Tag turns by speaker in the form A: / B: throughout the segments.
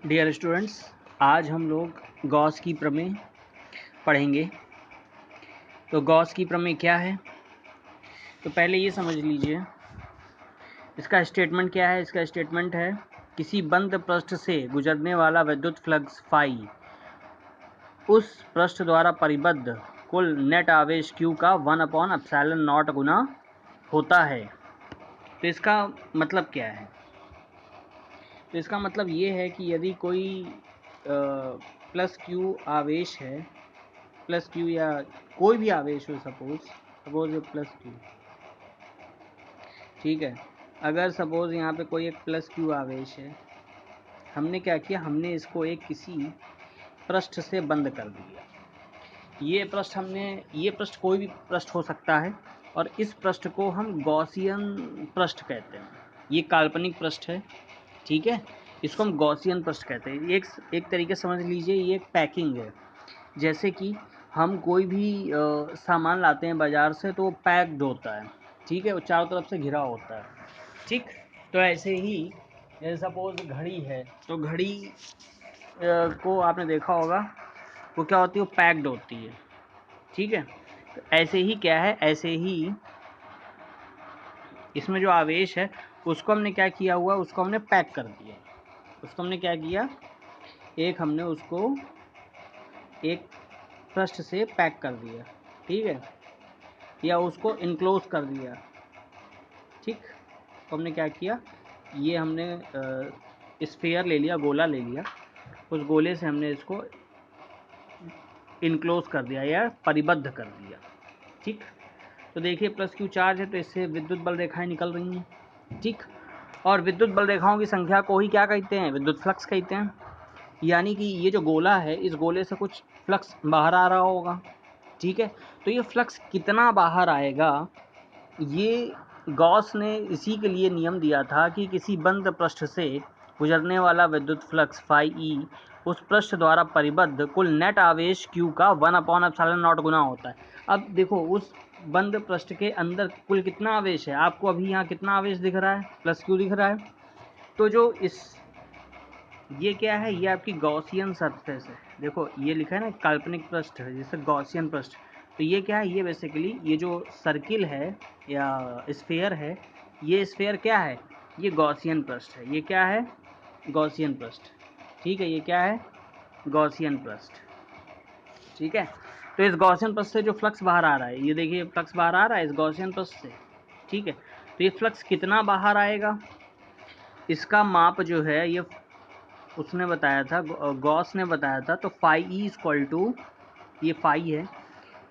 A: Dear students, आज हम लोग गॉस की प्रमेय पढ़ेंगे। तो गॉस की प्रमेय क्या है? तो पहले ये समझ लीजिए इसका स्टेटमेंट क्या है। इसका स्टेटमेंट है किसी बंद पृष्ठ से गुजरने वाला विद्युत फ्लक्स फाई उस पृष्ठ द्वारा परिबद्ध कुल नेट आवेश Q का 1/ε0 गुना होता है। तो इसका मतलब क्या है? तो इसका मतलब ये है कि यदि कोई प्लस Q आवेश है, प्लस Q या कोई भी आवेश हो, सपोज प्लस Q, ठीक है। अगर सपोज यहाँ पे कोई एक प्लस Q आवेश है, हमने क्या किया, हमने इसको एक किसी पृष्ठ से बंद कर दिया। ये पृष्ठ कोई भी पृष्ठ हो सकता है और इस पृष्ठ को हम गॉसियन पृष्ठ कहते हैं। ये काल्पनिक पृष्ठ है, ठीक है। इसको हम गॉसियन पृष्ठ कहते हैं। एक तरीके समझ लीजिए, ये एक पैकिंग है। जैसे कि हम कोई भी सामान लाते हैं बाज़ार से तो वो पैक्ड होता है, ठीक है, वो चारों तरफ से घिरा होता है, ठीक। तो ऐसे ही जैसे सपोज घड़ी है, तो घड़ी को आपने देखा होगा, वो क्या होती है, वो पैक्ड होती है, ठीक है। तो ऐसे ही क्या है, ऐसे ही इसमें जो आवेश है उसको हमने क्या किया हुआ, उसको हमने पैक कर दिया। उसको हमने क्या किया, हमने उसको एक पृष्ठ से पैक कर दिया, ठीक है, या उसको इनक्लोज कर दिया, ठीक। तो हमने क्या किया, ये हमने स्फीयर ले लिया, गोला ले लिया, उस गोले से हमने इसको इनक्लोज कर दिया या परिबद्ध कर दिया, ठीक। तो देखिए प्लस Q चार्ज है, तो इससे विद्युत बल रेखाएं निकल रही हैं, ठीक। और विद्युत बल रेखाओं की संख्या को ही क्या कहते हैं, विद्युत फ्लक्स कहते हैं। यानी कि ये जो गोला है, इस गोले से कुछ फ्लक्स बाहर आ रहा होगा, ठीक है। तो ये फ्लक्स कितना बाहर आएगा, ये गॉस ने इसी के लिए नियम दिया था कि किसी बंद पृष्ठ से गुजरने वाला विद्युत फ्लक्स फाई ई उस पृष्ठ द्वारा परिबद्ध कुल नेट आवेश Q का 1/ε0 गुना होता है। अब देखो, उस बंद पृष्ठ के अंदर कुल कितना आवेश है, आपको अभी यहाँ कितना आवेश दिख रहा है, प्लस Q दिख रहा है। तो जो ये क्या है, ये आपकी गॉसियन सरफेस है। देखो ये लिखा है ना, काल्पनिक पृष्ठ है, जैसे गॉसियन पृष्ठ। तो ये क्या है, ये बेसिकली ये जो सर्किल है या स्फीयर है, ये स्फीयर क्या है, ये गॉसियन पृष्ठ है। ये क्या है, गॉसियन पृष्ठ, ठीक है। ये क्या है, गॉसियन पृष्ठ, ठीक है। तो इस गॉसियन पृष्ठ से जो फ्लक्स बाहर आ रहा है, ये देखिए फ्लक्स बाहर आ रहा है इस गॉसियन पृष्ठ से, ठीक है। तो ये फ्लक्स कितना बाहर आएगा, इसका माप जो है ये उसने बताया था, गॉस ने बताया था। तो फाई ई इक्वल टू, ये फाई है,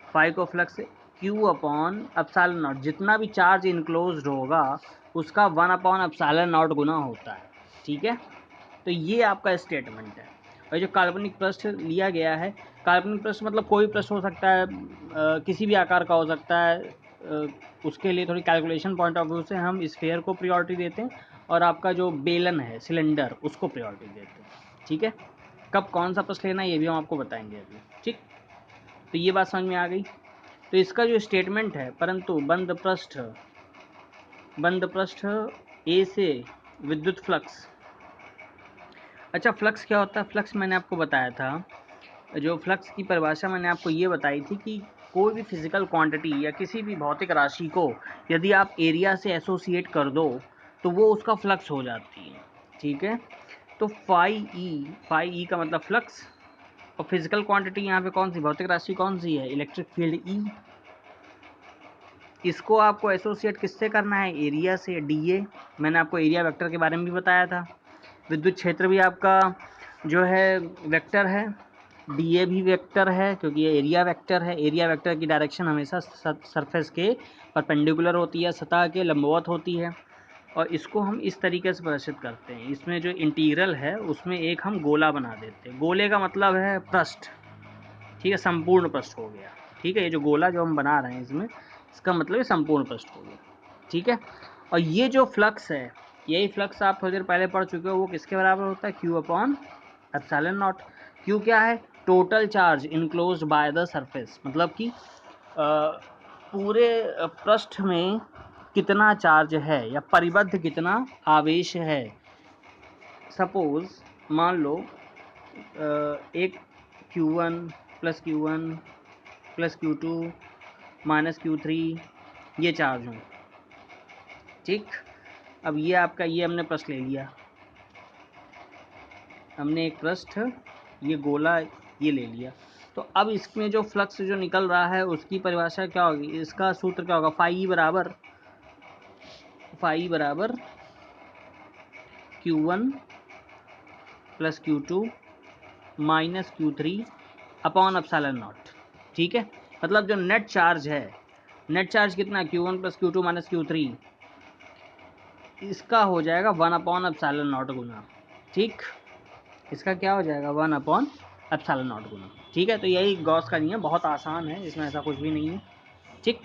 A: फाई को फ्लक्स Q/ε0, जितना भी चार्ज इनक्लोज्ड होगा उसका 1/ε0 गुना होता है, ठीक है। तो ये आपका स्टेटमेंट है। और जो काल्पनिक पृष्ठ लिया गया है, काल्पनिक पृष्ठ मतलब कोई पृष्ठ हो सकता है, किसी भी आकार का हो सकता है। उसके लिए थोड़ी कैलकुलेशन पॉइंट ऑफ व्यू से हम स्फीयर को प्रायोरिटी देते हैं और आपका जो बेलन है, सिलेंडर, उसको प्रायोरिटी देते हैं, ठीक है। कब कौन सा पृष्ठ लेना है ये भी हम आपको बताएंगे अभी, ठीक। तो ये बात समझ में आ गई। तो इसका जो स्टेटमेंट है, परंतु बंद पृष्ठ ए से विद्युत फ्लक्स। अच्छा, फ्लक्स क्या होता है, फ्लक्स मैंने आपको बताया था, जो फ्लक्स की परिभाषा मैंने आपको ये बताई थी कि कोई भी फिजिकल क्वांटिटी या किसी भी भौतिक राशि को यदि आप एरिया से एसोसिएट कर दो तो वो उसका फ्लक्स हो जाती है, ठीक है। तो फाई ई का मतलब फ्लक्स, और फिजिकल क्वांटिटी यहाँ पे कौन सी भौतिक राशि कौन सी है, इलेक्ट्रिक फील्ड ई। इसको आपको एसोसिएट किससे करना है, एरिया से, डीए। मैंने आपको एरिया वेक्टर के बारे में भी बताया था। विद्युत क्षेत्र भी आपका जो है वेक्टर है, डीए भी वेक्टर है, क्योंकि ये एरिया वेक्टर है। एरिया वेक्टर की डायरेक्शन हमेशा सरफेस के परपेंडिकुलर होती है, सतह के लंबवत होती है। और इसको हम इस तरीके से प्रदर्शित करते हैं, इसमें जो इंटीग्रल है उसमें एक हम गोला बना देते हैं। गोले का मतलब है पृष्ठ, ठीक है, संपूर्ण पृष्ठ हो गया, ठीक है। ये जो गोला जो हम बना रहे हैं इसमें, इसका मतलब ये संपूर्ण पृष्ठ हो गया, ठीक है। और ये जो फ्लक्स है, यही फ्लक्स आप थोड़ी देर पहले पढ़ चुके हो, वो किसके बराबर होता है, Q/ε0। क्यू क्या है, total charge enclosed by the surface, मतलब कि पूरे पृष्ठ में कितना चार्ज है या परिबद्ध कितना आवेश है। सपोज मान लो एक Q1 plus Q1 plus Q2 minus Q3 ये चार्ज हों, ठीक। अब ये आपका, ये हमने पृष्ठ ले लिया, हमने एक पृष्ठ, ये गोला ये ले लिया। तो अब इसमें जो फ्लक्स जो निकल रहा है उसकी परिभाषा क्या होगी, इसका सूत्र क्या होगा, फाई बराबर Q1 plus Q2 minus Q3 upon epsilon not, ठीक है। मतलब जो नेट चार्ज है, नेट चार्ज कितना, Q1 plus Q2 minus Q3, इसका हो जाएगा 1 अपॉन एप्सिलॉन नॉट गुना, ठीक। इसका क्या हो जाएगा, 1 अपॉन एप्सिलॉन नॉट गुना, ठीक है। तो यही गॉस का नियम, बहुत आसान है, इसमें ऐसा कुछ भी नहीं है, ठीक।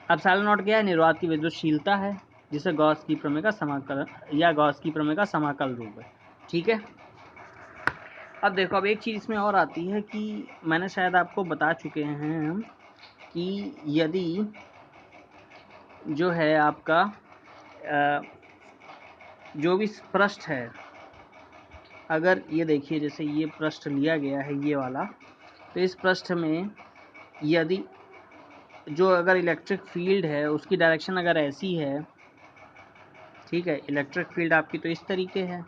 A: एप्सिलॉन नॉट क्या है, निर्वात की विद्युतशीलता है, जिसे गॉस की प्रमेय का समाकल या गॉस की प्रमेय का समाकल रूप है, ठीक है। अब देखो, अब एक चीज़ इसमें और आती है कि मैंने शायद आपको बता चुके हैं कि यदि जो है आपका जो भी पृष्ठ है, अगर ये देखिए जैसे ये पृष्ठ लिया गया है ये वाला, तो इस पृष्ठ में यदि जो अगर इलेक्ट्रिक फील्ड है उसकी डायरेक्शन अगर ऐसी है, ठीक है, इलेक्ट्रिक फील्ड आपकी तो इस तरीके है,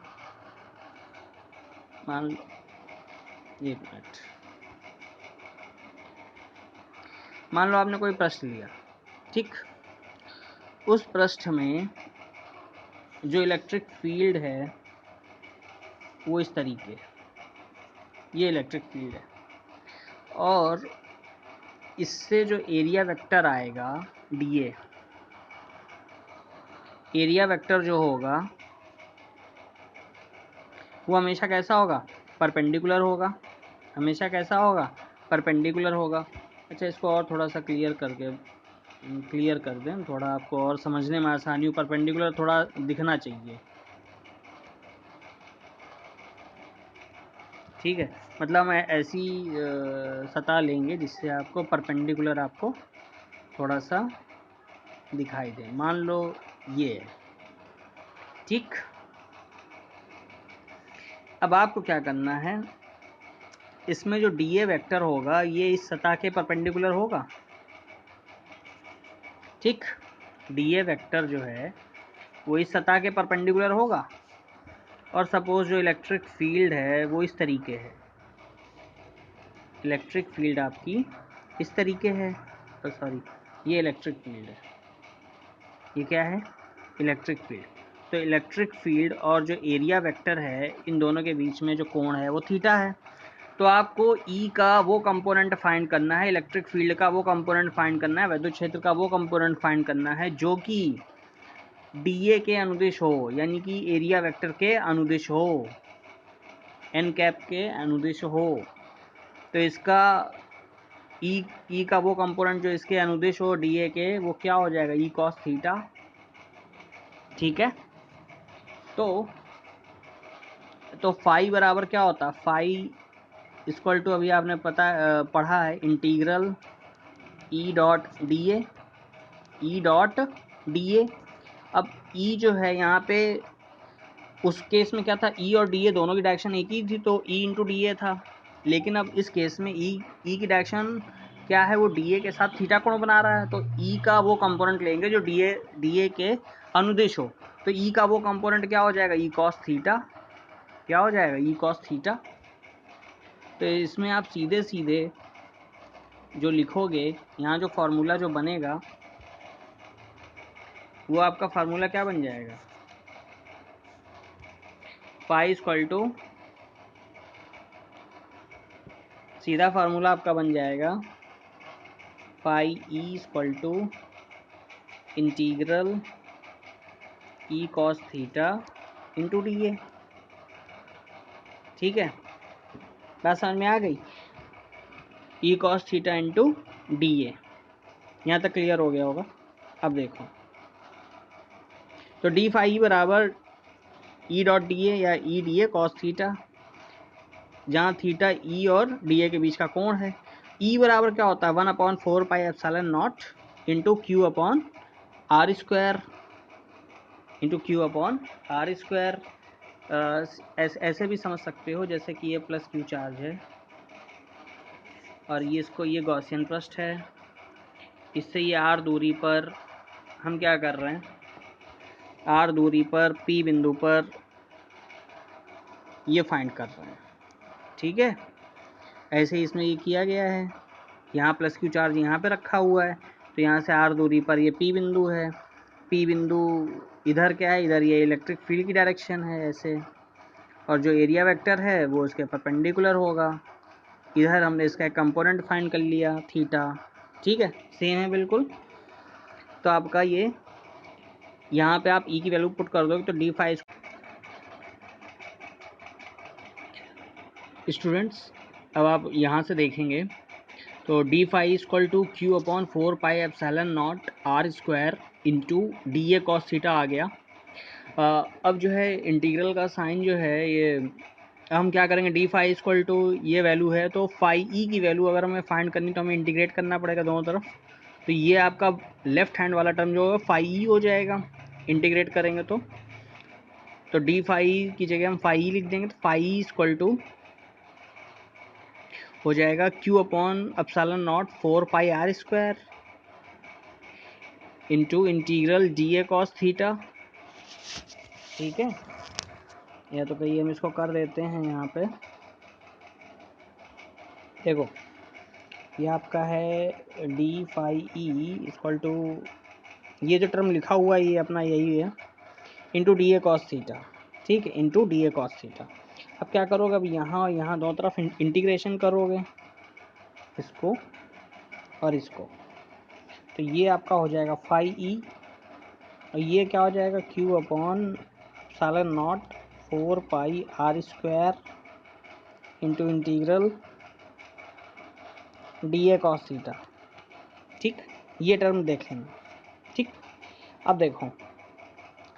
A: मान लो, एक मिनट, मान लो आपने कोई पृष्ठ लिया, ठीक। उस पृष्ठ में जो इलेक्ट्रिक फील्ड है वो इस तरीके, ये इलेक्ट्रिक फील्ड है, और इससे जो एरिया वेक्टर आएगा डीए, एरिया वेक्टर जो होगा वो हमेशा कैसा होगा, परपेंडिकुलर होगा, हमेशा कैसा होगा, परपेंडिकुलर होगा। अच्छा, इसको और थोड़ा सा क्लियर कर दें, थोड़ा आपको और समझने में आसानी हो, परपेंडिकुलर थोड़ा दिखना चाहिए, ठीक है। मतलब मैं ऐसी सतह लेंगे जिससे आपको परपेंडिकुलर आपको थोड़ा सा दिखाई दे, मान लो ये है, ठीक। अब आपको क्या करना है, इसमें जो डीए वेक्टर होगा ये इस सतह के परपेंडिकुलर होगा, ठीक। डीए वेक्टर जो है वो इस सतह के परपेंडिकुलर होगा, और सपोज जो इलेक्ट्रिक फील्ड है वो इस तरीके है, इलेक्ट्रिक फील्ड आपकी इस तरीके है, तो सॉरी, ये इलेक्ट्रिक फील्ड है, ये क्या है, इलेक्ट्रिक फील्ड। तो इलेक्ट्रिक फील्ड और जो एरिया वेक्टर है इन दोनों के बीच में जो कोण है वो थीटा है। तो आपको ई का वो कंपोनेंट फाइंड करना है, इलेक्ट्रिक फील्ड का वो कंपोनेंट फाइंड करना है, विद्युत क्षेत्र का वो कंपोनेंट फाइंड करना है जो कि डीए के अनुदिश हो, यानी कि एरिया वेक्टर के अनुदिश हो, एन कैप के अनुदिश हो। तो इसका ई का वो कंपोनेंट जो इसके अनुदिश हो डीए के, वो क्या हो जाएगा, ई कॉस थीटा, ठीक है। तो फाई बराबर क्या होता है, फाई इक्वल टू, अभी आपने पढ़ा है, integral E dot D A. अब ई जो है यहाँ पे, उस केस में क्या था, ई और डी ए दोनों की डायरेक्शन एक ही थी, तो ई इंटू डी ए था। लेकिन अब इस केस में ई की डायरेक्शन क्या है, वो डी ए के साथ थीटा कोण बना रहा है, तो ई का वो कंपोनेंट लेंगे जो डी ए के अनुदिश हो। तो ई का वो कंपोनेंट क्या हो जाएगा, ई कॉस थीटा, क्या हो जाएगा, ई कॉस थीटा। तो इसमें आप सीधे सीधे जो लिखोगे, यहाँ जो फार्मूला जो बनेगा वो आपका फार्मूला क्या बन जाएगा, फाई इक्वल टू, सीधा फार्मूला आपका बन जाएगा phi E equal to integral E cos theta into D A, ठीक है। बात समझ में आ गई, E cos theta into D A, यहाँ तक क्लियर हो गया होगा। अब देखो, तो डी फाई बराबर ई डॉट डी ए या E D A cos theta, जहाँ थीटा ई और डी ए के बीच का कोण है। ई बराबर क्या होता है, 1/4 pi epsilon naught into Q upon R square, into Q upon R square. ऐसे भी समझ सकते हो जैसे कि ये प्लस क्यू चार्ज है और ये गॉसियन पृष्ठ है, इससे ये आर दूरी पर हम क्या कर रहे हैं, आर दूरी पर पी बिंदु पर ये फाइंड कर रहे हैं। ठीक है, ऐसे ही इसमें ये किया गया है, यहाँ प्लस क्यू चार्ज यहाँ पे रखा हुआ है, तो यहाँ से आर दूरी पर ये पी बिंदु है, पी बिंदु इधर क्या है, इधर ये इलेक्ट्रिक फील्ड की डायरेक्शन है ऐसे, और जो एरिया वेक्टर है वो इसके परपेंडिकुलर होगा। इधर हमने इसका एक कंपोनेंट फाइंड कर लिया थीटा। ठीक है, सेम है बिल्कुल। तो आपका ये यहाँ पे आप ई की वैल्यू पुट कर दोगे तो डी फाइव। स्टूडेंट्स अब आप यहाँ से देखेंगे तो D five equal to Q upon 4πε0 R square into D A cos theta आ गया। अब जो है इंटीग्रल का साइन जो है ये हम क्या करेंगे, डी फाइव इक्वल टू ये वैल्यू है तो फाई ई की वैल्यू अगर हमें फाइंड करनी तो हमें इंटीग्रेट करना पड़ेगा दोनों तरफ। तो ये आपका लेफ्ट हैंड वाला टर्म जो है फाई ई हो जाएगा इंटीग्रेट करेंगे तो डी फाई की जगह हम फाई ई लिख देंगे, तो फाई ई इक्वल टू हो जाएगा Q upon epsilon naught 4πr square into integral D A cos theta. ठीक है, या तो कहीं हम इसको कर देते हैं यहाँ पे, देखो ये आपका है D phi E equal to ये जो टर्म लिखा हुआ है ये अपना यही है into D A cos theta. ठीक है, into D A cos theta. अब क्या करोगे, अब यहाँ और यहाँ दोनों तरफ इंटीग्रेशन करोगे इसको और इसको, तो ये आपका हो जाएगा फाई ई और ये क्या हो जाएगा Q upon epsilon naught 4πr square into integral D A cos theta. ठीक, ये टर्म देख लेंगे। ठीक, अब देखो,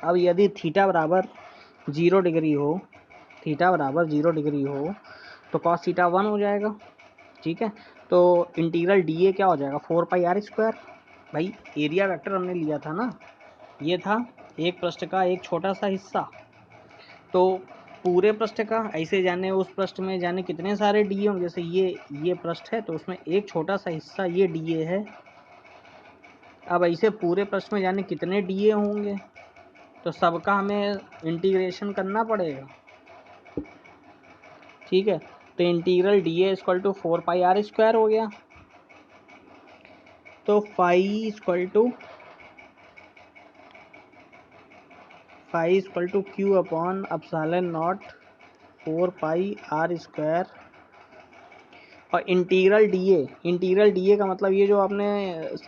A: अब यदि थीटा बराबर 0 डिग्री हो, थीटा बराबर 0 डिग्री हो तो कॉस थीटा 1 हो जाएगा। ठीक है, तो इंटीग्रल डी ए क्या हो जाएगा 4πr स्क्वायर। भाई एरिया वेक्टर हमने लिया था ना, ये था एक पृष्ठ का एक छोटा सा हिस्सा, तो पूरे पृष्ठ का ऐसे जाने उस पृष्ठ में जाने कितने सारे डी होंगे, जैसे ये पृष्ठ है तो उसमें एक छोटा सा हिस्सा ये डी ए है। अब ऐसे पूरे पृष्ठ में जाने कितने डी ए होंगे तो सबका हमें इंटीग्रेशन करना पड़ेगा। ठीक है, तो integral D A equal to 4πr square हो गया, तो phi equal to Q upon epsilon naught 4πr square और इंटीग्रल डी ए का मतलब ये जो आपने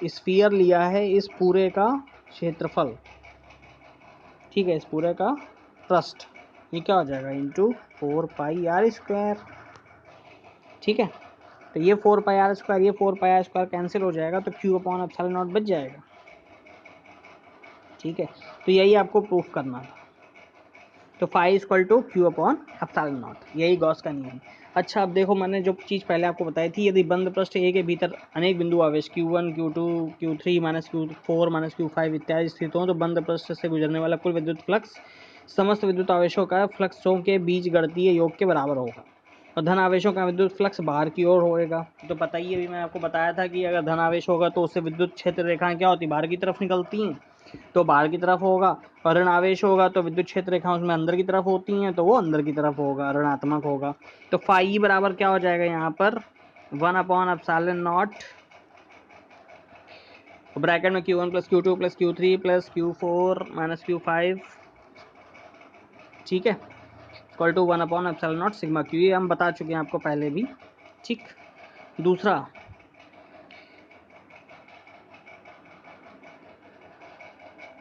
A: स्फीयर लिया है इस पूरे का क्षेत्रफल। ठीक है, इस पूरे का पृष्ठ, ये क्या हो जाएगा इंटू 4πr स्क्वायर। ठीक है, तो ये 4πr स्क्वायर कैंसिल हो जाएगा तो क्यू अपॉन एप्सिलॉन नॉट बच जाएगा। ठीक है, तो यही आपको प्रूफ करना था। तो phi equal to Q upon epsilon naught, यही गॉस का नियम। अच्छा, अब देखो मैंने जो चीज़ पहले आपको बताई थी, यदि बंद पृष्ठ ए के भीतर अनेक बिंदु आवेश Q1 Q2 Q3 -Q4 -Q5 इत्यादि स्थित हों तो बंद पृष्ठ से गुजरने वाला कुल विद्युत फ्लक्स समस्त विद्युत आवेशों का फ्लक्सों के बीच गणितीय योग के बराबर होगा और धन आवेशों का विद्युत फ्लक्स बाहर की ओर होएगा। तो पता ही अभी मैं आपको बताया था कि अगर धन आवेश होगा तो उससे विद्युत क्षेत्र रेखाएं क्या होती, बाहर की तरफ निकलती हैं, तो बाहर की तरफ होगा, और ऋण आवेश होगा तो विद्युत क्षेत्र रेखा उसमें अंदर की तरफ होती हैं तो वो अंदर की तरफ होगा, ऋणात्मक होगा। तो फाई बराबर क्या हो जाएगा यहाँ पर 1 अपॉन एप्सिलॉन नॉट ब्रैकेट में Q1 + Q2 + Q3 + Q4 - Q5। ठीक है, equal to 1 upon epsilon naught sigma Q, ये हम बता चुके हैं आपको पहले भी। ठीक, दूसरा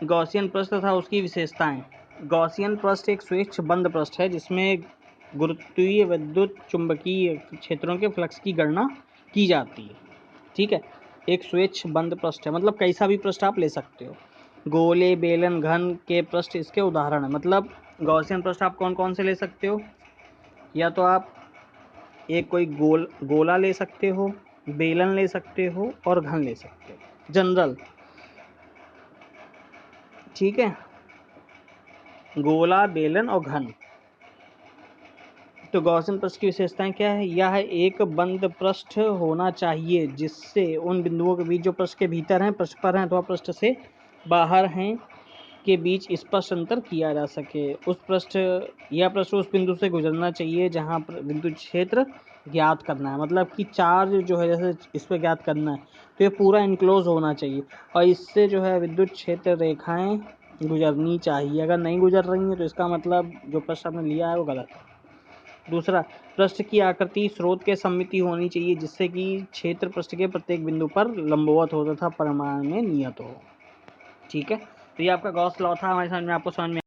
A: गॉसियन पृष्ठ तथा उसकी विशेषताएं। गॉसियन पृष्ठ एक स्वेच्छ बंद पृष्ठ है जिसमें गुरुत्वीय विद्युत चुंबकीय क्षेत्रों के फ्लक्स की गणना की जाती है। ठीक है, एक स्वेच्छ बंद पृष्ठ है, मतलब कैसा भी पृष्ठ आप ले सकते हो, गोले बेलन घन के पृष्ठ इसके उदाहरण है। मतलब गॉसियन पृष्ठ आप कौन कौन से ले सकते हो, या तो आप एक कोई गोला ले सकते हो, बेलन ले सकते हो और घन ले सकते हो, जनरल। ठीक है, गोला बेलन और घन, तो गॉसियन पृष्ठ की विशेषताएं क्या है? यह एक बंद पृष्ठ होना चाहिए जिससे उन बिंदुओं के बीच जो पृष्ठ के भीतर हैं, पृष्ठ पर हैं अथवा पृष्ठ से बाहर हैं के बीच स्पष्ट अंतर किया जा सके। यह पृष्ठ उस बिंदु से गुजरना चाहिए जहां पर विद्युत क्षेत्र ज्ञात करना है। मतलब कि चार्ज जो है जैसे इस पर ज्ञात करना है तो ये पूरा इनक्लोज होना चाहिए और इससे जो है विद्युत क्षेत्र रेखाएं गुजरनी चाहिए। अगर नहीं गुजर रही हैं तो इसका मतलब जो प्रश्न आपने लिया है वो गलत है। दूसरा, पृष्ठ की आकृति स्रोत के सममिति होनी चाहिए जिससे कि क्षेत्र पृष्ठ के प्रत्येक बिंदु पर लंबवत हो तथा परिमाण में नियत हो। ठीक है, तो ये आपका गॉस लॉ था। हमारे समझ में आपको समझ में